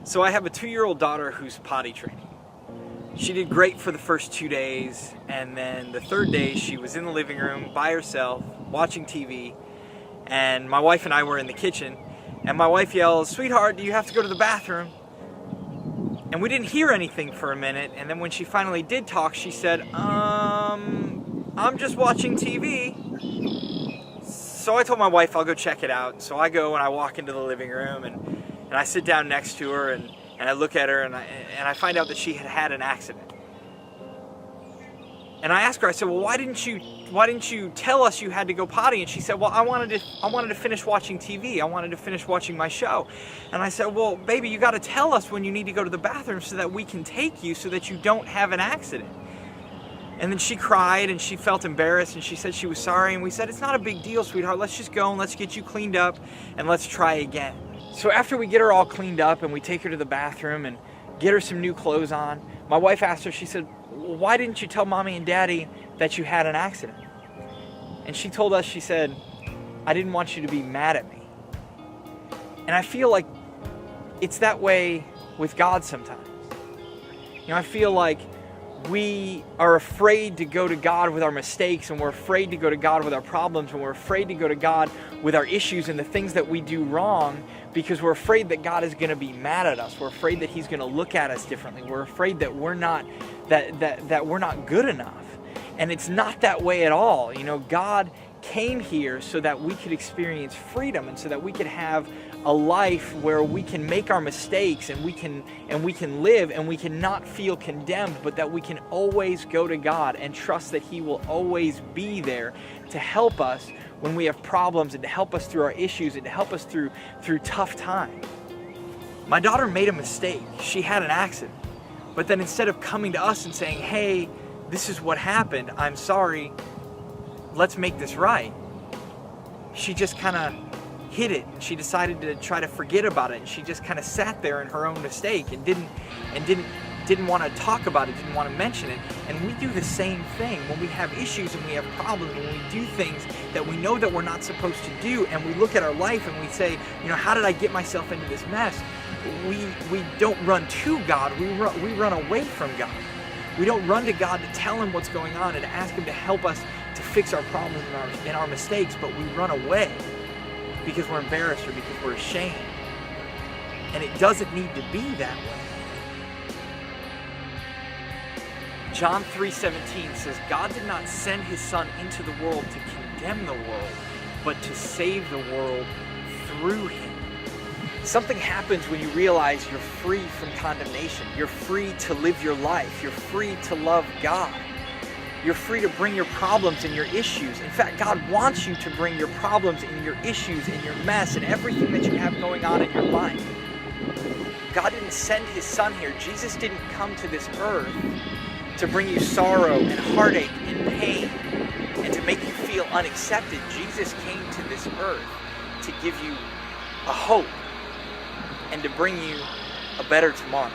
So I have a 2-year-old daughter who's potty training. She did great for the first 2 days, and then the third day she was in the living room by herself watching TV, and my wife and I were in the kitchen, and my wife yells, "Sweetheart, do you have to go to the bathroom?" And we didn't hear anything for a minute, and then when she finally did talk, she said, I'm just watching TV. So I told my wife I'll go check it out. So I go and I walk into the living room, and I sit down next to her, and I look at her, and I find out that she had an accident. And I asked her, I said, well, why didn't you tell us you had to go potty? And she said, well, I wanted to finish watching TV. I wanted to finish watching my show. And I said, well, baby, you got to tell us when you need to go to the bathroom so that we can take you so that you don't have an accident. And then she cried and she felt embarrassed and she said she was sorry. And we said, it's not a big deal, sweetheart. Let's just go and let's get you cleaned up and let's try again. So after we get her all cleaned up and we take her to the bathroom and get her some new clothes on, my wife asked her, she said, well, why didn't you tell mommy and daddy that you had an accident? And she told us, she said, I didn't want you to be mad at me. And I feel like it's that way with God sometimes. You know, I feel like we are afraid to go to God with our mistakes, and we're afraid to go to God with our problems, and we're afraid to go to God with our issues and the things that we do wrong because we're afraid that God is going to be mad at us. We're afraid that He's going to look at us differently. We're afraid that we're not that we're not good enough. And it's not that way at all. You know, God came here so that we could experience freedom and so that we could have a life where we can make our mistakes and we can live and we can not feel condemned, but that we can always go to God and trust that He will always be there to help us when we have problems and to help us through our issues and to help us through tough times. My daughter made a mistake. She had an accident. But then instead of coming to us and saying, hey, this is what happened, I'm sorry, let's make this right, she just kind of hid it, and she decided to try to forget about it, and she just kind of sat there in her own mistake and didn't want to talk about it, didn't want to mention it. And we do the same thing when we have issues and we have problems, when we do things that we know that we're not supposed to do, and we look at our life and we say, you know, how did I get myself into this mess? We don't run to God, we run away from God. We don't run to God to tell Him what's going on and to ask Him to help us to fix our problems and our mistakes, but we run away because we're embarrassed or because we're ashamed. And it doesn't need to be that way. John 3:17 says, God did not send His Son into the world to condemn the world, but to save the world through Him. Something happens when you realize you're free from condemnation. You're free to live your life. You're free to love God. You're free to bring your problems and your issues. In fact, God wants you to bring your problems and your issues and your mess and everything that you have going on in your life. God didn't send His Son here. Jesus didn't come to this earth to bring you sorrow and heartache and pain and to make you feel unaccepted. Jesus came to this earth to give you a hope and to bring you a better tomorrow.